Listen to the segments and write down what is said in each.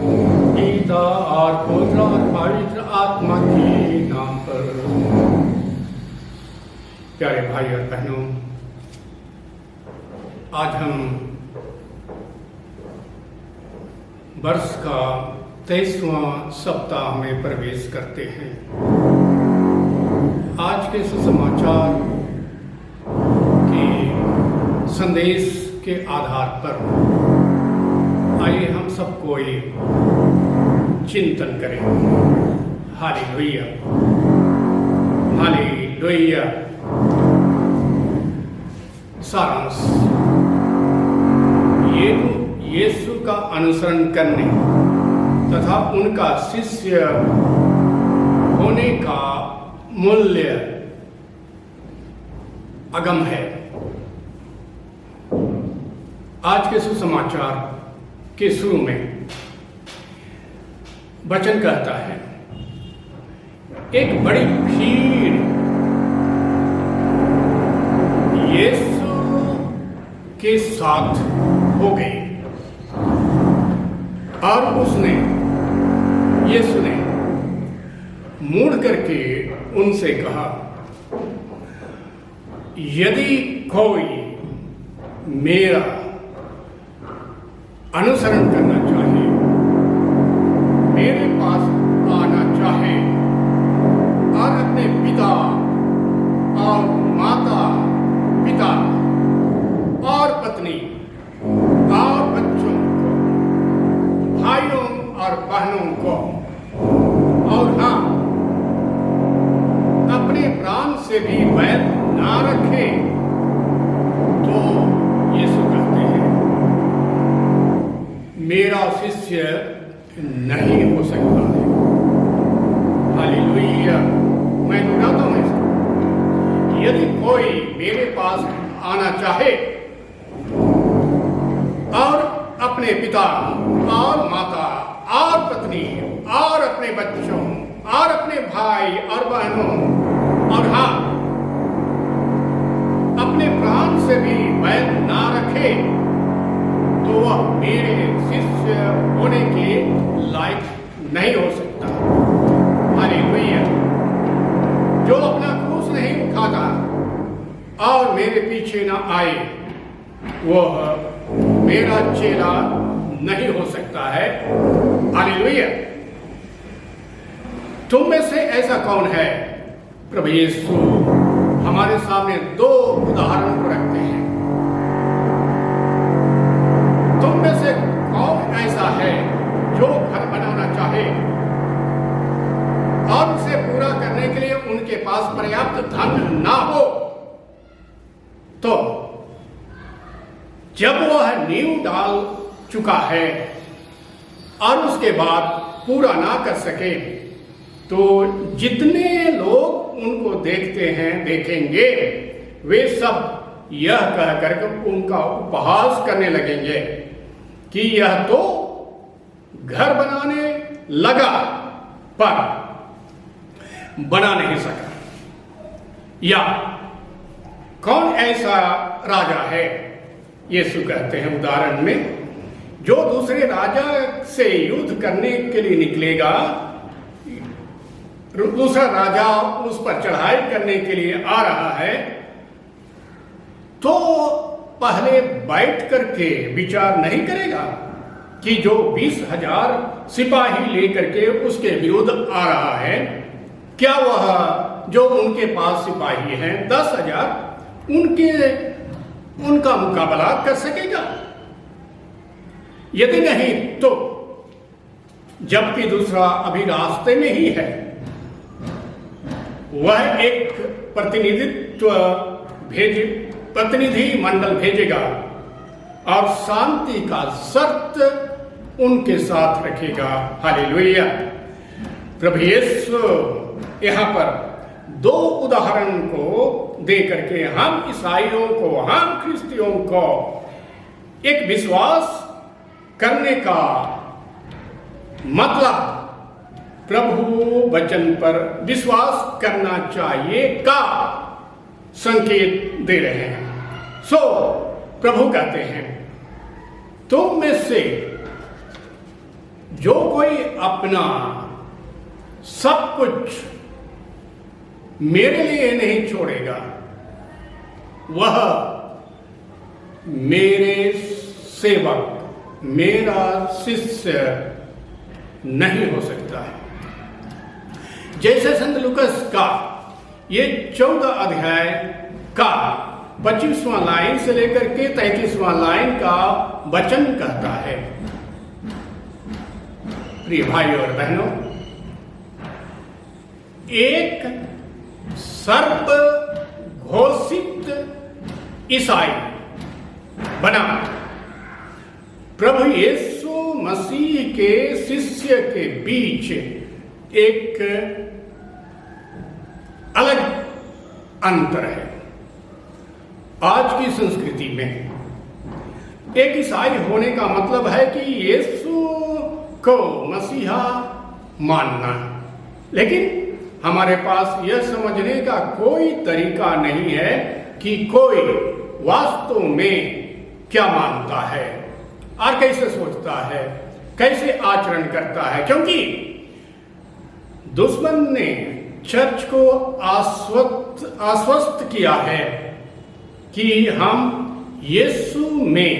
पिता और पुत्र और पवित्र आत्मा के नाम पर। प्यारे भाई और बहनों, आज हम वर्ष का 23वां सप्ताह में प्रवेश करते हैं। आज के सुसमाचार के संदेश के आधार पर आइए हम सब कोई चिंतन करें। Hallelujah, hallelujah. सारांश, यीशु का अनुसरण करने तथा उनका शिष्य होने का मूल्य अगम है। आज के सुसमाचार के शुरू में वचन कहता है, एक बड़ी भीड़ यीशु के साथ हो गई और यीशु ने मुड़ करके उनसे कहा, यदि कोई मेरा अनुसरण करना चाहे, मेरे पास आना चाहे और अपने पिता और माता पिता और पत्नी और बच्चों को, भाइयों और बहनों को, और हाँ, अपने प्राण से भी वैर ना रखे, तो यीशु कहते हैं मेरा शिष्य नहीं हो सकता है। हालेलुया। मैं दोहराता हूं इसको, यदि कोई मेरे पास आना चाहे और अपने पिता और माता और पत्नी और अपने बच्चों और अपने भाई और बहनों और हाँ, अपने प्राण से भी वैर ना रखे, तो वह मेरे शिष्य होने के लायक नहीं हो सकता। हालेलुया। जो अपना क्रूस नहीं उठाता और मेरे पीछे ना आए, वह मेरा चेला नहीं हो सकता है। हालेलुया। तुम में से ऐसा कौन है? प्रभु यीशु हमारे सामने दो उदाहरण को रखते हैं। तुम में से कौन ऐसा है जो घर बनाना चाहे और उसे पूरा करने के लिए उनके पास पर्याप्त धन ना हो, तो जब वह नींव डाल चुका है और उसके बाद पूरा ना कर सके, तो जितने लोग उनको देखेंगे, वे सब यह कहकर उनका उपहास करने लगेंगे कि यह तो घर बनाने लगा पर बना नहीं सका। या कौन ऐसा राजा है, यीशु कहते हैं उदाहरण में, जो दूसरे राजा से युद्ध करने के लिए निकलेगा, दूसरा राजा उस पर चढ़ाई करने के लिए आ रहा है, तो पहले बैठ करके विचार नहीं करेगा कि जो 20,000 सिपाही लेकर के उसके विरुद्ध आ रहा है, क्या वह जो उनके पास सिपाही हैं 10,000 उनका मुकाबला कर सकेगा? यदि नहीं, तो जबकि दूसरा अभी रास्ते में ही है, वह एक प्रतिनिधि मंडल भेजेगा और शांति का शर्त उनके साथ रखेगा। हालेलुया। प्रभु यीशु यहाँ पर दो उदाहरण को दे करके हम ईसाइयों को, हम ख्रिस्तियों को एक विश्वास करने का मतलब प्रभु वचन पर विश्वास करना चाहिए का संकेत दे रहे हैं। सो प्रभु कहते हैं, तुम में से जो कोई अपना सब कुछ मेरे लिए नहीं छोड़ेगा, वह मेरे सेवक, मेरा शिष्य नहीं हो सकता है। जैसे संत लूकस का ये 14 अध्याय का 25वां लाइन से लेकर के 33वां लाइन का वचन कहता है। प्रिय भाइयों और बहनों, एक सर्व घोषित ईसाई बना प्रभु यीशु मसीह के शिष्य के बीच एक अलग अंतर है। आज की संस्कृति में एक ईसाई होने का मतलब है कि यीशु को मसीहा मानना, लेकिन हमारे पास यह समझने का कोई तरीका नहीं है कि कोई वास्तव में क्या मानता है और कैसे सोचता है, कैसे आचरण करता है, क्योंकि दुश्मन ने चर्च को आश्वस्त किया है कि हम यीशु में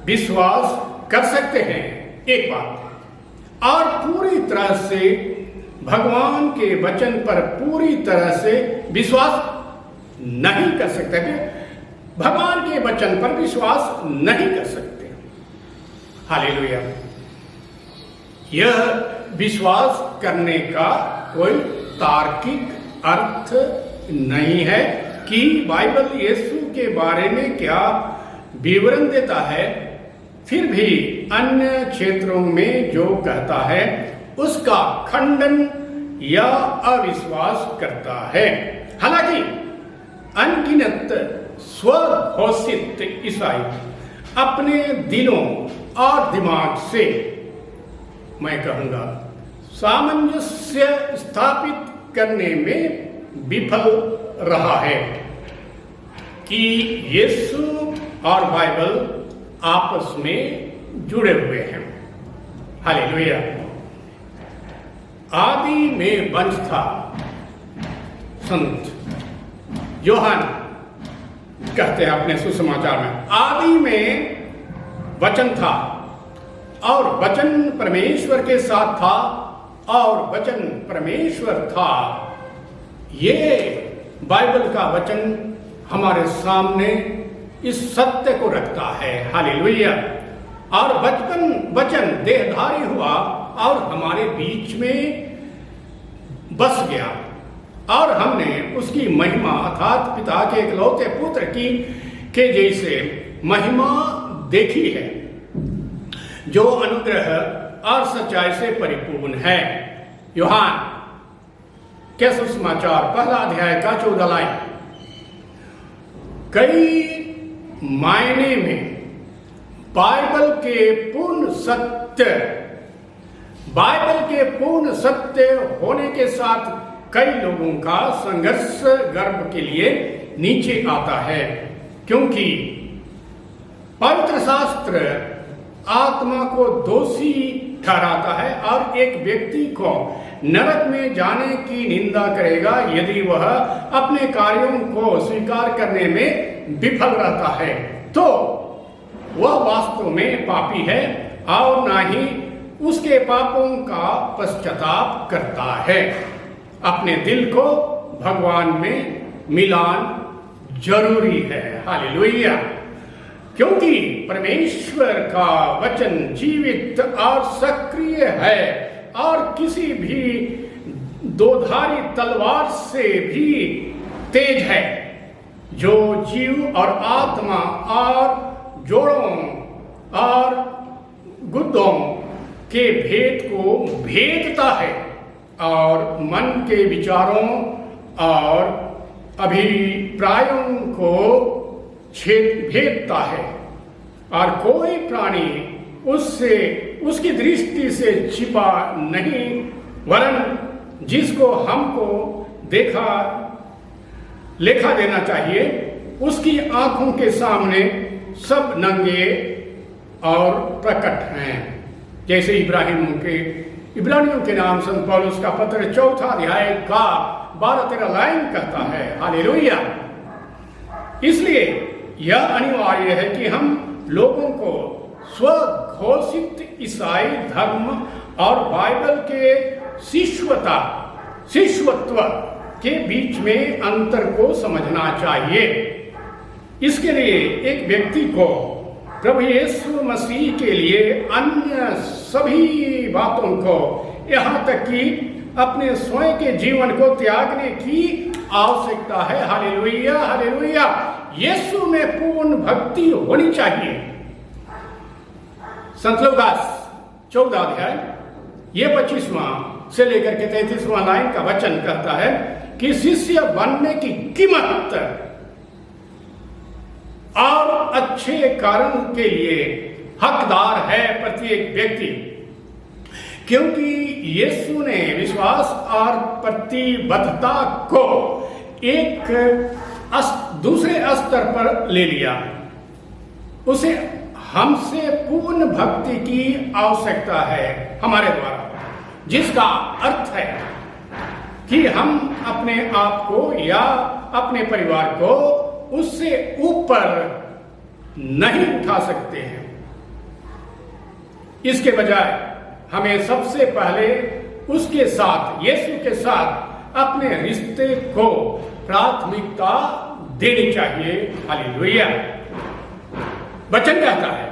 विश्वास कर सकते हैं, एक बात, और पूरी तरह से भगवान के वचन पर पूरी तरह से विश्वास नहीं कर सकते। भगवान के वचन पर विश्वास नहीं कर सकते। हालेलुया। यह विश्वास करने का कोई तार्किक अर्थ नहीं है कि बाइबल यीशु के बारे में क्या विवरण देता है, फिर भी अन्य क्षेत्रों में जो कहता है उसका खंडन या अविश्वास करता है। हालांकि अनगिनत स्वघोषित ईसाई अपने दिलों और दिमाग से, मैं कहूंगा, सामंजस्य स्थापित करने में विफल रहा है कि यीशु और बाइबल आपस में जुड़े हुए हैं। हालेलुया। आदि में वंश था। संत योहान कहते हैं अपने सुसमाचार में, आदि में वचन था और वचन परमेश्वर के साथ था और वचन परमेश्वर था। ये बाइबल का वचन हमारे सामने इस सत्य को रखता है। हालेलुया। और वचन देहधारी हुआ और हमारे बीच में बस गया और हमने उसकी महिमा अर्थात पिता के इकलौते पुत्र की के जैसे महिमा देखी है, जो अनुग्रह और सच्चाई से परिपूर्ण है। यूहान के सुसमाचार पहला अध्याय का 14 लाइन कई मायने में बाइबल के पूर्ण सत्य होने के साथ कई लोगों का संघर्ष गर्भ के लिए नीचे आता है, क्योंकि पवित्र शास्त्र आत्मा को दोषी ठहराता है और एक व्यक्ति को नरक में जाने की निंदा करेगा यदि वह अपने कार्यों को स्वीकार करने में विफल रहता है। तो वह वास्तव में पापी है और ना ही उसके पापों का पश्चाताप करता है। अपने दिल को भगवान में मिलान जरूरी है। हालेलुया। क्योंकि परमेश्वर का वचन जीवित और सक्रिय है और किसी भी दोधारी तलवार से भी तेज है, जो जीव और आत्मा और जोड़ों और गुद्दों के भेद को भेदता है और मन के विचारों और अभिप्रायों को भेदता है, और कोई प्राणी उससे उसकी दृष्टि से छिपा नहीं, वरन जिसको हमको लेखा देना चाहिए उसकी आंखों के सामने सब नंगे और प्रकट हैं। जैसे इब्रानियों के नाम संत पौलुस का पत्र 4 अध्याय का 12-13 लाइन कहता है। हालेलुया। इसलिए यह अनिवार्य है कि हम लोगों को स्वघोषित ईसाई धर्म और बाइबल के शिष्यत्व के बीच में अंतर को समझना चाहिए। इसके लिए एक व्यक्ति को प्रभु यीशु मसीह के लिए अन्य सभी बातों को, यहाँ तक कि अपने स्वयं के जीवन को त्यागने की आवश्यकता है। Hallelujah, hallelujah. यीशु में पूर्ण भक्ति होनी चाहिए। संत लूकास 14 अध्याय ये 25वां से लेकर के 33वां लाइन का वचन कहता है कि शिष्य बनने की कीमत और अच्छे कारण के लिए हकदार है प्रत्येक व्यक्ति, क्योंकि यीशु ने विश्वास और प्रतिबद्धता को एक दूसरे स्तर पर ले लिया। उसे हमसे पूर्ण भक्ति की आवश्यकता है हमारे द्वारा, जिसका अर्थ है कि हम अपने आप को या अपने परिवार को उससे ऊपर नहीं उठा सकते हैं। इसके बजाय हमें सबसे पहले उसके साथ, यीशु के साथ अपने रिश्ते को प्राथमिकता देनी चाहिए। हालेलुया। वचन कहता है,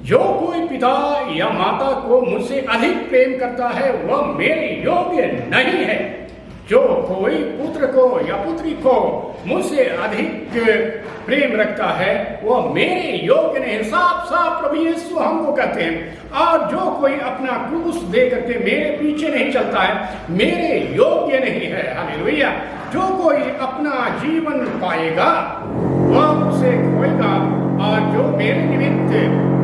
जो कोई पिता या माता को मुझसे अधिक प्रेम करता है वह मेरे योग्य नहीं है। जो कोई पुत्र को या पुत्री को मुझसे अधिक प्रेम रखता है वह मेरे योग्य नहीं। साफ साफ प्रभु यीशु हमको कहते हैं, और जो कोई अपना क्रूस दे करके मेरे पीछे नहीं चलता है मेरे योग्य नहीं है। हालेलुया। जो कोई अपना जीवन पाएगा वह उसे खोएगा, और जो मेरे निमित्त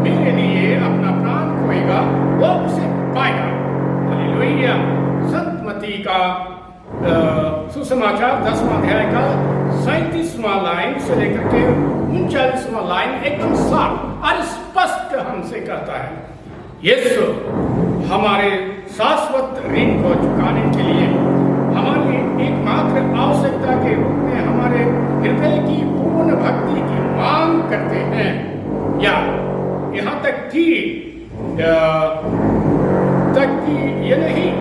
मेरे लिए अपना प्राण खोएगा वह उसे पाएगा। हालेलुया। संत मत्ती का सुसमाचार 10वां अध्याय का 37वां लाइन से लेकर के 39वां लाइन एकदम साफ और स्पष्ट हमसे कहता है, यीशु हमारे शाश्वत ऋण को चुकाने के लिए हमारी एकमात्र आवश्यकता के रूप में हमारे हृदय की पूर्ण भक्ति की मांग करते हैं। या यहाँ तक कि ये नहीं,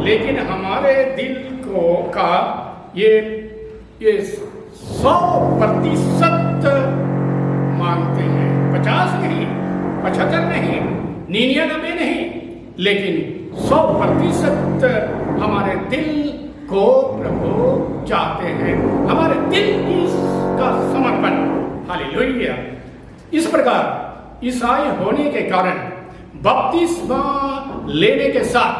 लेकिन हमारे दिल को का ये 100% मांगते हैं। 50 नहीं, 75 नहीं, 99 नहीं, लेकिन 100% हमारे दिल को प्रभु चाहते हैं, हमारे दिल की का समर्पण। हालेलुया। इस प्रकार ईसाई होने के कारण बपतिस्मा लेने के साथ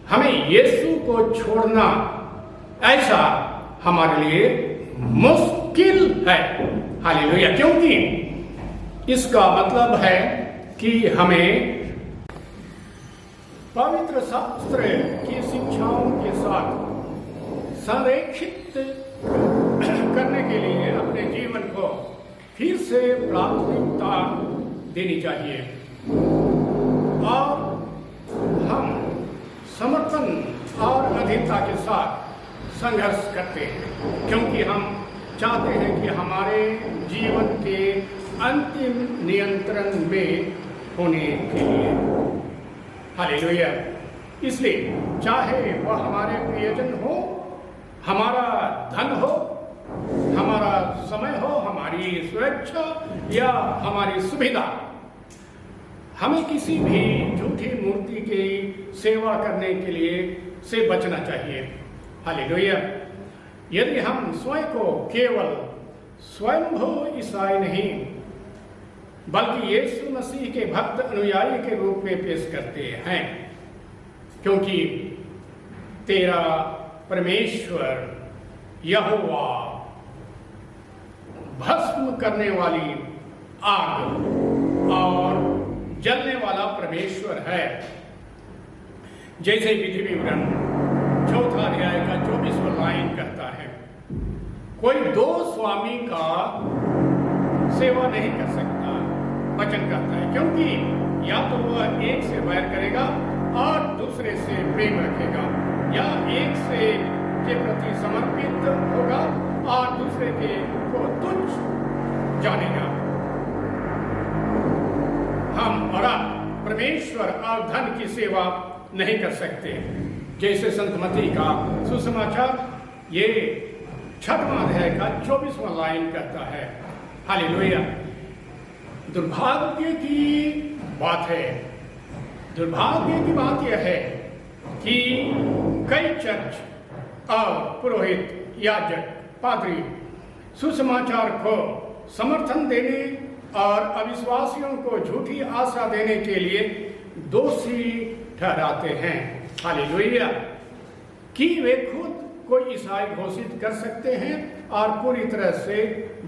हमें यीशु को छोड़ना ऐसा हमारे लिए मुश्किल है। हालेलुया। क्योंकि इसका मतलब है कि हमें पवित्र शास्त्र की शिक्षाओं के साथ संरेखित करने के लिए अपने जीवन को फिर से प्राथमिकता देनी चाहिए, और हम समर्पण और अधीनता के साथ संघर्ष करते हैं, क्योंकि हम चाहते हैं कि हमारे जीवन के अंतिम नियंत्रण में होने के लिए। हालेलुया। इसलिए चाहे वह हमारे प्रियजन हो, हमारा धन हो, हमारा समय हो, हमारी सुरक्षा या हमारी सुविधा, हमें किसी भी झूठी मूर्ति की सेवा करने के लिए से बचना चाहिए। हालेलुया। यदि हम स्वयं को केवल स्वयंभू ईसाई नहीं बल्कि यीशु मसीह के भक्त अनुयायी के रूप में पेश करते हैं, क्योंकि तेरा परमेश्वर यहोवा भस्म करने वाली आग और जलने वाला परमेश्वर है। जैसे विधि विवरण 4 अध्याय का 24वां लाइन कहता है, कोई 2 स्वामी का सेवा नहीं कर सकता। वचन कहता है, क्योंकि या तो वह एक से वैर करेगा और दूसरे से प्रेम रखेगा, या एक से के प्रति समर्पित होगा और दूसरे के को तुच्छ जानेगा। हम और आप परमेश्वर और धन की सेवा नहीं कर सकते। जैसे संत मत्ती का सुसमाचार ये 6वां अध्याय का 24वां लाइन कहता है। हालेलुया। दुर्भाग्य की बात है, दुर्भाग्य की बात यह है कि कई चर्च और पुरोहित, याजक, पादरी सुसमाचार को समर्थन देने और अविश्वासियों को झूठी आशा देने के लिए दोषी ठहराते हैं। हालेलुया। कि वे खुद कोई ईसाई घोषित कर सकते हैं और पूरी तरह से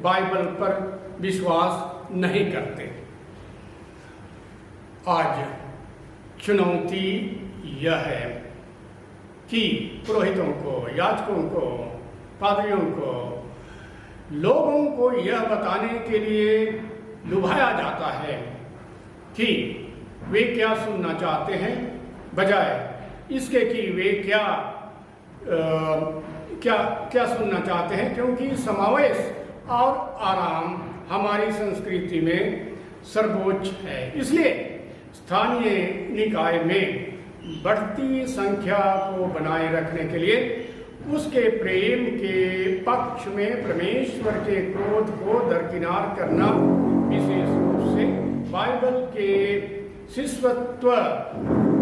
बाइबल पर विश्वास नहीं करते। आज चुनौती यह है कि पुरोहितों को, याजकों को, पादरियों को, लोगों को यह बताने के लिए लुभाया जाता है कि वे क्या सुनना चाहते हैं, बजाय इसके कि वे क्या सुनना चाहते हैं, क्योंकि समावेश और आराम हमारी संस्कृति में सर्वोच्च है। इसलिए स्थानीय निकाय में बढ़ती संख्या को बनाए रखने के लिए उसके प्रेम के पक्ष में परमेश्वर के क्रोध को दरकिनार करना विशेष रूप से बाइबल के शिष्यत्व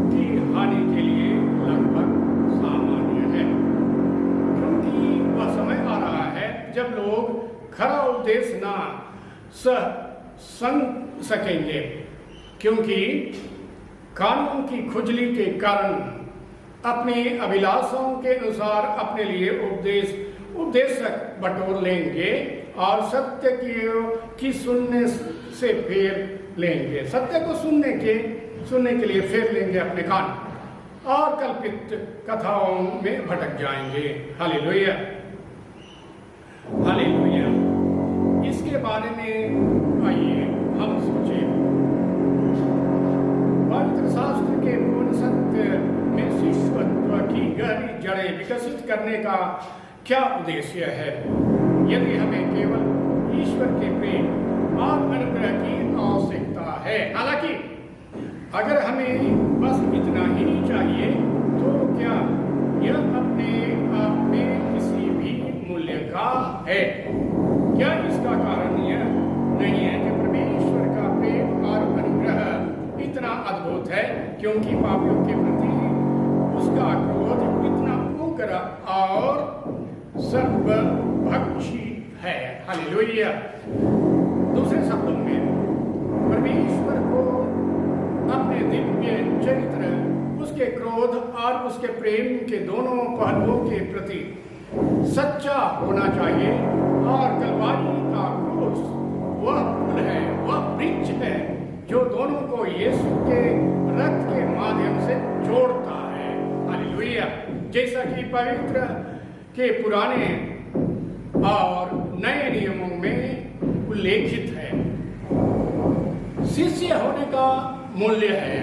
की हानि के लिए लगभग सामान्य है, क्योंकि वह समय आ रहा है जब लोग खरा उपदेश ना सुन सकेंगे, क्योंकि कानून की खुजली के कारण अपनी अभिलाषाओं के अनुसार अपने लिए उपदेशक बटोर लेंगे और सत्य की सुनने से फेर लेंगे, सत्य को सुनने के लिए फेर लेंगे अपने कान और कल्पित कथाओं में भटक जाएंगे। Hallelujah, hallelujah. इसके बारे में आइए हम सोचें। पवित्र शास्त्र के पूर्ण सत्य में शिष्यत्व की गहरी जड़ें विकसित करने का क्या उद्देश्य है? यदि हमें केवल ईश्वर के प्रेम और अनुग्रह की आवश्यकता है, हालांकि अगर हमें बस इतना ही चाहिए, तो क्या यह अपने आप में किसी भी मूल्य का है? क्या इसका कारण यह नहीं है कि परमेश्वर का प्रेम और अनुग्रह इतना अद्भुत है क्योंकि पापियों के प्रति उसका क्रोध इतना उग्र और सर्वभक्षी है? हालेलुया। दूसरे शब्दों में, परमेश्वर को अपने दिव्य चरित्र, उसके क्रोध और उसके प्रेम के दोनों पहलुओं के प्रति सच्चा होना चाहिए, और कलवारी का क्रूस वह पुल है, वह वृक्ष है जो दोनों को यीशु के रक्त के माध्यम से जोड़ता है। हालेलुया। जैसा कि पवित्र के पुराने और नए नियमों में उल्लेखित है, शिष्य होने का मूल्य है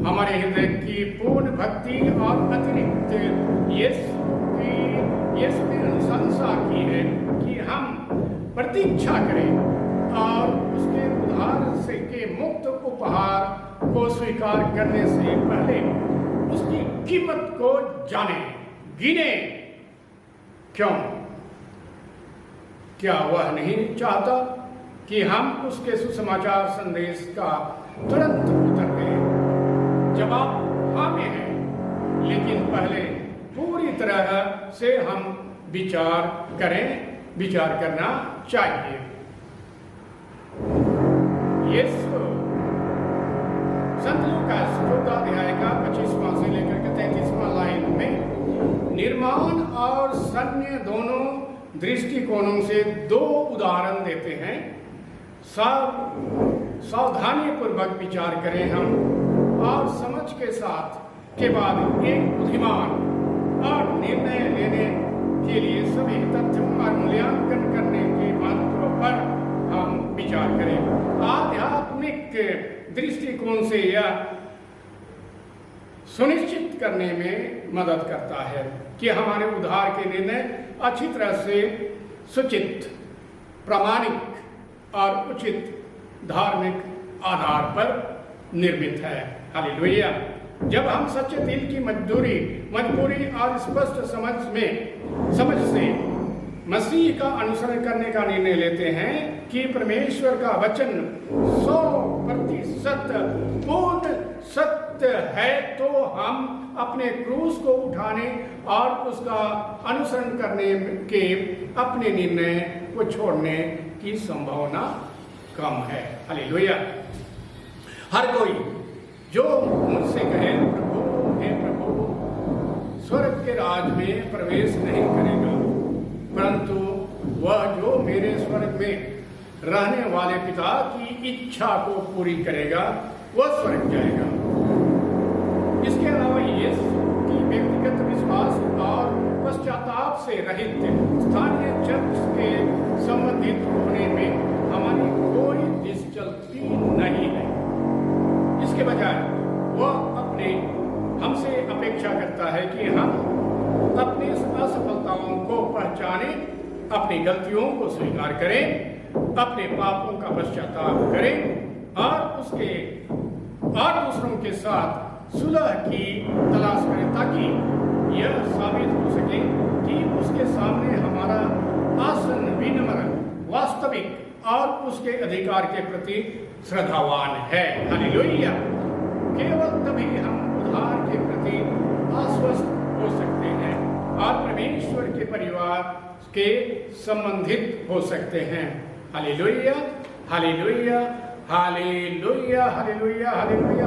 हमारे हृदय की पूर्ण भक्ति और अतिरिक्त यीशु ने अनुशंसा की है कि हम प्रतीक्षा करें और उसके उद्धार से के मुक्त उपहार को स्वीकार करने से पहले उसकी कीमत को जाने, गिने। क्यों? क्या वह नहीं चाहता कि हम उसके सुसमाचार संदेश का तुरंत उत्तर दें? जवाब हाँ में है, लेकिन पहले पूरी तरह से हम विचार करना चाहिए। यीशु संत लूकास 14 अध्याय का 25वां से लेकर के 33वां लाइन में निर्माण और सैन्य दोनों दृष्टिकोणों से दो उदाहरण देते हैं। सावधानी पूर्वक विचार करें हम, और समझ के साथ के बाद एक बुद्धिमान और निर्णय लेने के लिए सभी तथ्यों का मूल्यांकन करने के महत्व पर हम विचार करें। आध्यात्मिक दृष्टिकोण से यह सुनिश्चित करने में मदद करता है कि हमारे उद्धार के निर्णय अच्छी तरह से सुचित, प्रामाणिक और उचित धार्मिक आधार पर निर्मित है। हालेलुया। जब हम सच्चे दिल की मजबूरी और स्पष्ट समझ से मसीह का अनुसरण करने का निर्णय लेते हैं कि परमेश्वर का वचन 100% पूर्ण सत्य है, तो हम अपने क्रूस को उठाने और उसका अनुसरण करने के अपने निर्णय को छोड़ने की संभावना कम है। हालेलुया। हर कोई जो मुझसे कहे प्रभु हे प्रभु, स्वर्ग के राज में प्रवेश नहीं करेगा, परंतु वह जो मेरे स्वर्ग में रहने वाले पिता की इच्छा को पूरी करेगा वह स्वर्ग जाएगा। इसके अलावा यीशु की व्यक्तिगत विश्वास और पश्चाताप से रहित स्थानीय चर्च के संबंधित होने में हमारी कोई दिलचस्पी नहीं है। इसके बजाय वह हमसे अपेक्षा करता है कि हम अपनी असफलताओं को पहचानें, अपनी गलतियों को स्वीकार करें, अपने पापों का पश्चाताप करें और दूसरों के साथ सुलह की तलाश करें, ताकि यह साबित हो सके कि उसके सामने हमारा आसन विनम्र, वास्तविक और उसके अधिकार के प्रति श्रद्धावान है। हालेलुया। केवल तभी हम उद्धार के प्रति आश्वस्त हो सकते हैं और परमेश्वर के परिवार के संबंधित हो सकते हैं। Hallelujah, hallelujah, hallelujah, hallelujah, hallelujah.